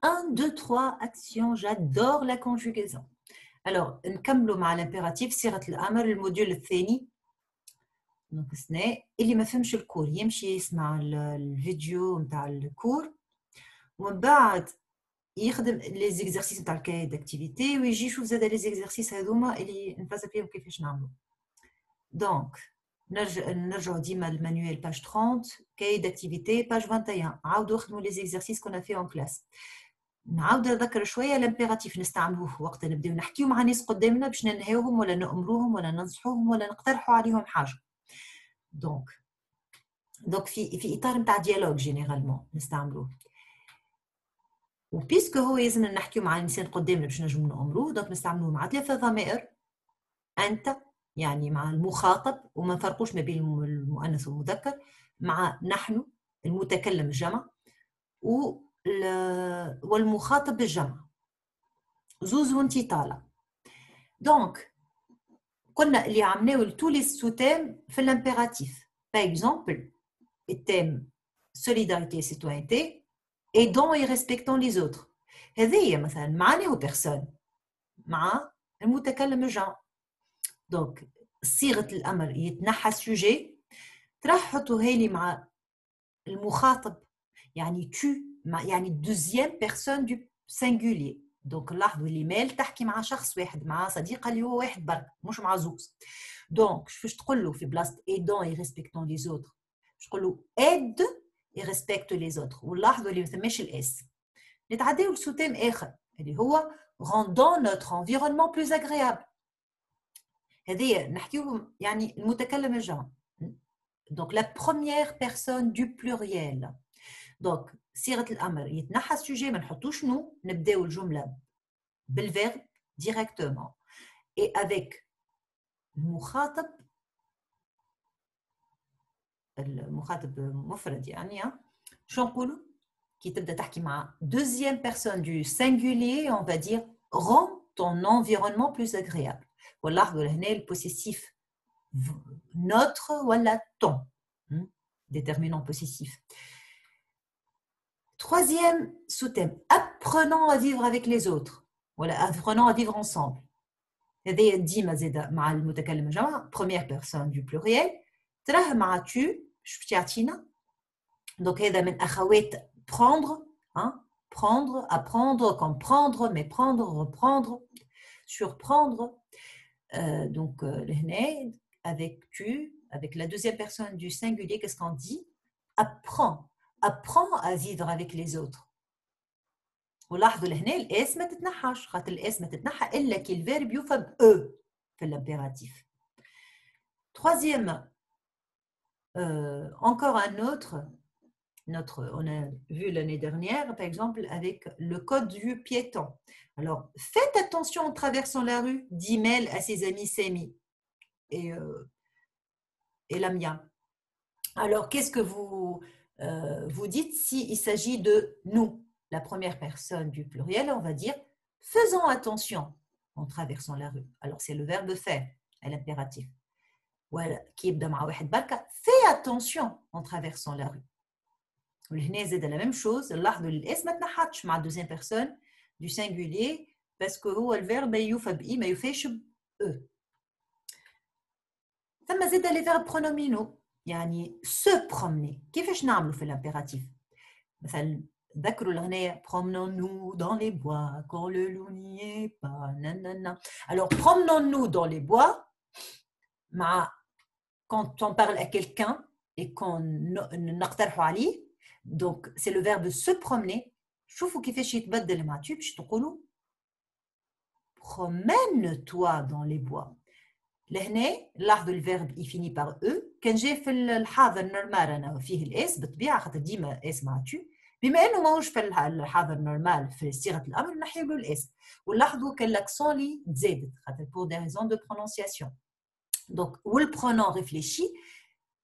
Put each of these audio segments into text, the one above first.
1, 2, 3 actions. J'adore la conjugaison. Alors, نكملوا مع l'impératif صيغة الأمر الموديول الثاني. دونك سنا اللي ما فهمش الكور يمشي يسمع الفيديو نتاع الكور ومن بعد يخدم لي زيكزارسيس نتاع الكاي داكتيفيتي ويجي يشوف زاد لي زيكزارسيس هذوما اللي نفاز فيهم كيفاش نعملوا. دونك نرجعوا ديما المانيوال باج 30 كاي داكتيفيتي باج 21 عاودوا خدموا لي زيكزارسيس كنا فيه اون كلاس. نعاود نذكر شويه الامبيراتيف نستعملوه وقت نبداو نحكيو مع ناس قدامنا باش ننهيوهم ولا نأمروهم ولا ننصحوهم ولا نقترحوا عليهم حاجه. دونك في اطار نتاع ديالوج جينيرالمون نستعملوه. وبيسكو هو لازم نحكيو مع الانسان قدامنا باش نجمو نأمروه دونك نستعملوه مع 3 ضمائر. انت يعني مع المخاطب وما نفرقوش ما بين المؤنث والمذكر، مع نحن المتكلم الجمع والمخاطب بالجمع زوز وانتي طالع. دونك قلنا اللي عملناو لتو لي سوتام في الامبيراتيف. باغ اكزومبل التام solidarité et citoyenneté aidant et respectant les autres. هذه مثلا معناه بيرسون مع المتكلم الجمع. دونك صيغه الامر يتنحى سوجي تروح حطوها لي مع المخاطب يعني tu يعني دوزيام بيرسون دو سينغولير. دونك لاحظوا اللي مال تحكي مع شخص واحد مع صديقه اللي هو واحد برك مش مع زوز. دونك فاش تقول له في بلاصه aidant et respectant les autres باش تقول له aide et respecte les autres. ولاحظوا اللي ما ثماش الاس. نتعداو لسوتام اخر اللي هو rendant notre environnement plus agréable. هذه نحكيو يعني المتكلم الجمع. دونك لا بروميير بيرسون دو بلوريال. دونك صيغه الامر يتنحى السوجي ما نحطوش نو نبداو الجمله بالفيرب ديريكتومون اي افيك المخاطب مفرد يعني شو نقولوا كي تبدا تحكي مع دوزيام بيرسون دو سينغولير اون فا دير rend ton environnement plus agréable. ولاحظوا هنا البوسيسيف notre ولا ton déterminant possessif. Troisième sous-thème, apprenant à vivre avec les autres. Voilà, apprenant à vivre ensemble. هذه ديما زاده مع المتكلم الجمع première personne du pluriel. تراه مع tu باش تعطينا. دونك هذا من اخوات prendre, prendre, apprendre, comprendre, méprendre, reprendre, surprendre. Donc هنا avec tu, avec la deuxième personne du singulier, qu'est-ce qu'on dit? Apprends à vivre avec les autres. ولاحظوا لهنا الاس ما تتنحاش خاطر الاس ما تتنحى الا كي الفيرب يفهم او في l'impératif. Troisième, encore un autre, on a vu l'année dernière par exemple avec le code du piéton. Alors faites attention en traversant la rue, dit Mel à ses amis Semi et Lamia. Alors qu'est-ce que vous dites s'il s'agit de nous? La première personne du pluriel, on va dire faisons attention en traversant la rue. Alors c'est le verbe faire à l'impératif. Voilà, qui يبدا مع واحد بركه fais attention en traversant la rue. وهنا زاد la même chose. لاحظوا الاس ما تنحطش مع deuxième personne du singulier parce que هو الفيرب يوفى بإي ما يوفاش ب eux. ثم زاد les verbes pronominaux يعني se promener. كيفاش نعملوا في l'impératif؟ مثلا ذكروا الغنية promenons-nous dans les bois quand le loup n'y est pas. Nanana. Alors promenons-nous dans les bois quand on parle à quelqu'un et qu'on نقترحوا عليه. Donc c'est le verbe se promener. شوفوا كيفاش يتبدل مع tu باش تقولوا promène-toi dans les bois. لهنا لاحظوا الفيرب يفيني بار او. كان جاي في الحاضر نورمال انا فيه الاس بالطبيعه خاطر ديما اس مع tu. بما انه ماهوش في الحاضر نورمال في صيغه الامر نحيو له الاس. ولاحظوا كان لاكسون لي تزادت خاطر pour des raisons de prononciation. Donc والبرونون ريفليشي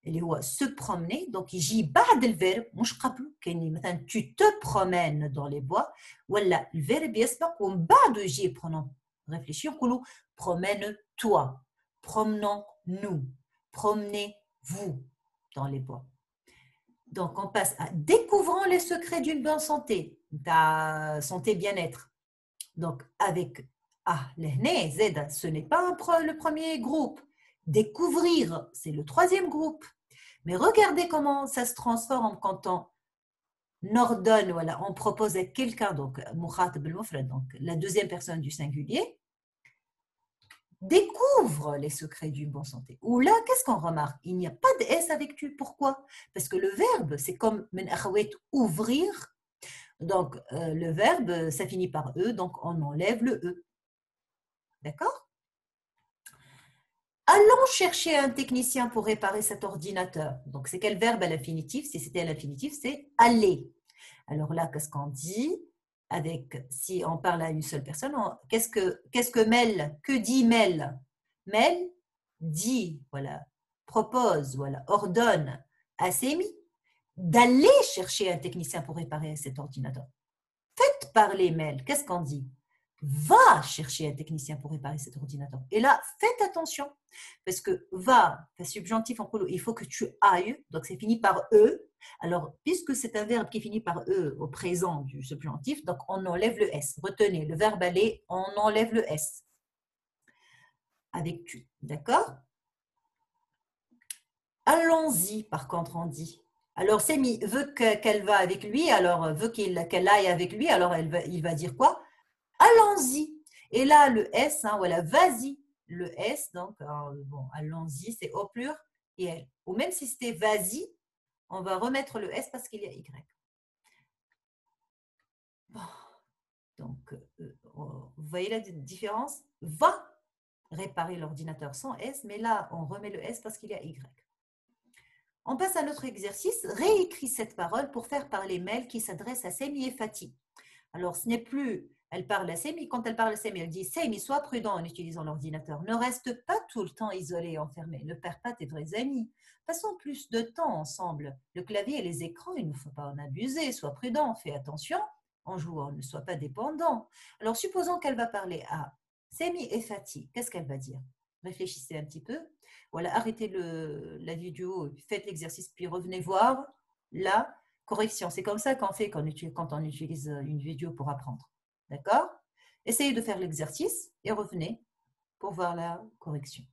اللي هو se promener donc يجي بعد الفيرب مش قبله. كاين مثلا tu te promènes dans les bois ولا الفيرب يسبق ومن بعده يجي برونون ريفليشي نقولوا promène-toi, promenons-nous, promenez-vous dans les bois. Donc, on passe à découvrant les secrets d'une bonne santé, ta santé bien-être. Donc, avec l'hné, Z, ce n'est pas le premier groupe. Découvrir, c'est le troisième groupe. Mais regardez comment ça se transforme quand on ordonne, voilà, on propose à quelqu'un, donc, donc la deuxième personne du singulier, découvre les secrets d'une bonne santé. Ou là, qu'est-ce qu'on remarque? Il n'y a pas de S avec tu. Pourquoi? Parce que le verbe, c'est comme ouvrir. Donc, le verbe, ça finit par E, donc on enlève le E. D'accord? Allons chercher un technicien pour réparer cet ordinateur. Donc, c'est quel verbe à l'infinitif? Si c'était à l'infinitif, c'est aller. Alors là, qu'est-ce qu'on dit? Si on parle à une seule personne, qu'est-ce que Mel? Que dit Mel? Mel dit, voilà, propose, voilà, ordonne à Semi d'aller chercher un technicien pour réparer cet ordinateur. Faites parler Mel. Qu'est-ce qu'on dit? Va chercher un technicien pour réparer cet ordinateur. Et là, faites attention, parce que va, subjonctif en polo, il faut que tu ailles, donc c'est fini par E. Alors, puisque c'est un verbe qui finit par E au présent du subjonctif, donc on enlève le S. Retenez, le verbe aller, on enlève le S. Avec tu, d'accord? Allons-y, par contre, on dit. Alors, Semi veut qu'elle va avec lui, alors veut qu'elle aille avec lui, alors il va dire quoi? Allons-y. Et là, le S, hein, voilà, vas-y. Le S, donc, bon, allons-y, c'est au pluriel. Ou même si c'était vas-y, on va remettre le S parce qu'il y a Y. Bon. Donc, vous voyez la différence? Va réparer l'ordinateur sans S, mais là, on remet le S parce qu'il y a Y. On passe à notre exercice. Réécris cette parole pour faire parler Mel qui s'adresse à Semi et Fatih. Alors, ce n'est plus, elle parle à Semi, quand elle parle à Semi, elle dit « Semi, sois prudent en utilisant l'ordinateur. Ne reste pas tout le temps isolé et enfermé. Ne perds pas tes vrais amis. Passons plus de temps ensemble. Le clavier et les écrans, il ne faut pas en abuser. Sois prudent, fais attention. En jouant, ne sois pas dépendant. » Alors, supposons qu'elle va parler à Semi et Fatih. Qu'est-ce qu'elle va dire? Réfléchissez un petit peu. Voilà, arrêtez la vidéo, faites l'exercice, puis revenez voir là. Correction, c'est comme ça qu'on fait quand on utilise une vidéo pour apprendre. D'accord? Essayez de faire l'exercice et revenez pour voir la correction.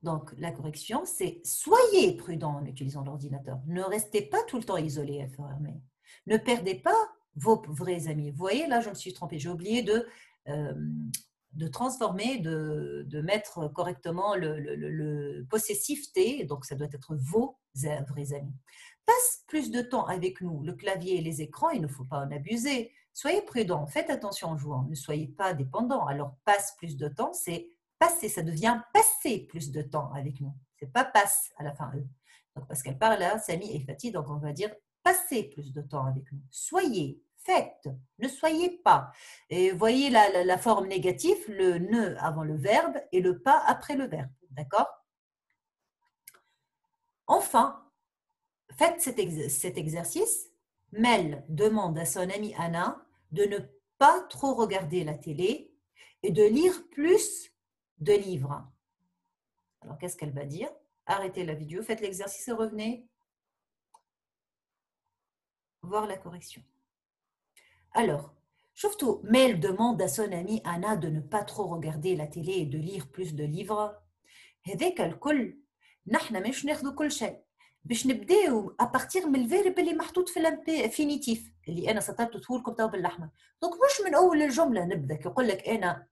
Donc, la correction, c'est soyez prudent en utilisant l'ordinateur. Ne restez pas tout le temps isolé et fermé. Ne perdez pas vos vrais amis. Vous voyez, là, je me suis trompée. J'ai oublié de transformer, de mettre correctement le possessif T, donc ça doit être vos vrais amis. Passe plus de temps avec nous, le clavier et les écrans, il ne faut pas en abuser. Soyez prudents, faites attention en jouant, ne soyez pas dépendants. Alors, passe plus de temps, c'est passer, ça devient passer plus de temps avec nous. C'est pas passe à la fin E. Donc, parce qu'elle parle là, Sami et Fatih, donc on va dire passer plus de temps avec nous. Soyez, faites, ne soyez pas. Et voyez la forme négative, le ne avant le verbe et le pas après le verbe. D'accord? Enfin, faites cet exercice. Mel demande à son amie Anna de ne pas trop regarder la télé et de lire plus de livres. Alors, qu'est-ce qu'elle va dire? Arrêtez la vidéo, faites l'exercice et revenez voir la correction. Alors, surtout, Mel demande à son amie Anna de ne pas trop regarder la télé et de lire plus de livres. هذاك الكل نحن مش ناخذ كل شيء باش نبداو ابارتيغ من الفيرب اللي محطوط في الانفينيتيف اللي انا سطرته لكم تو بالاحمر. دونك مش من اول الجمله نبدا كيقول لك انا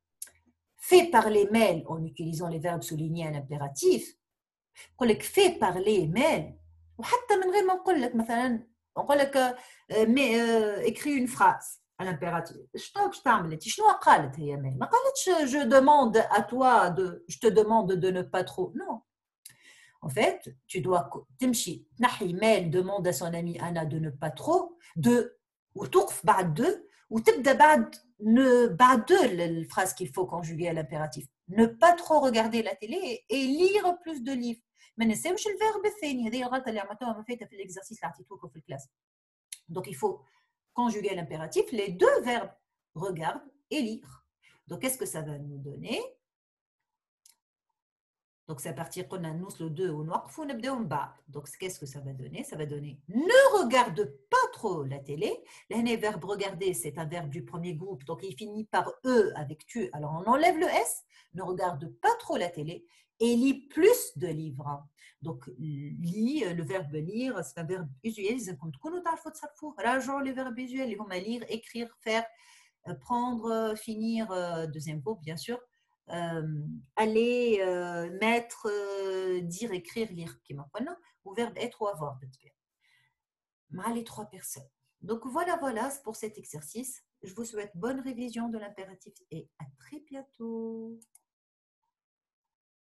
fait parler Mel en utilisant les verbes soulignés à l'impératif. نقول لك fait parler Mel وحتى من غير ما نقول لك مثلا نقول لك écris une phrase à l'impératif. شنو باش تعمل انت؟ شنو قالت هي ميل؟ ما قالتش je demande à toi je te demande de ne pas trop. Non. En fait, tu dois تمشي تنحي ميل demande à son amie Anna de ne pas trop وتوقف بعد de وتبدا بعد de phrase qu'il faut conjuguer à l'impératif. Ne pas trop regarder la télé et lire plus de livres. ما ننساوش الفيرب الثاني. هذه الغلطه اللي عملتوها ما فاتت في الاكزرسيس اللي عطيتوكم في الكلاس. Donc il faut conjuguer à l'impératif les deux verbes regarde et lire. Donc qu'est-ce que ça va nous donner? Donc, c'est à partir qu'on a nous le 2 ou donc, qu'est-ce que ça va donner? Ça va donner ne regarde pas trop la télé. Le verbe regarder, c'est un verbe du premier groupe, donc il finit par E avec tu. Alors, on enlève le S, ne regarde pas trop la télé et lit plus de livres. Donc, lit, le verbe lire, c'est un verbe usuel. Rageons les verbes usuels, ils vont lire, écrire, faire, prendre, finir, deuxième groupe, bien sûr. Aller, mettre, dire, écrire, lire, ou verbe être ou avoir, les 3 personnes. Donc voilà, pour cet exercice. Je vous souhaite bonne révision de l'impératif et à très bientôt.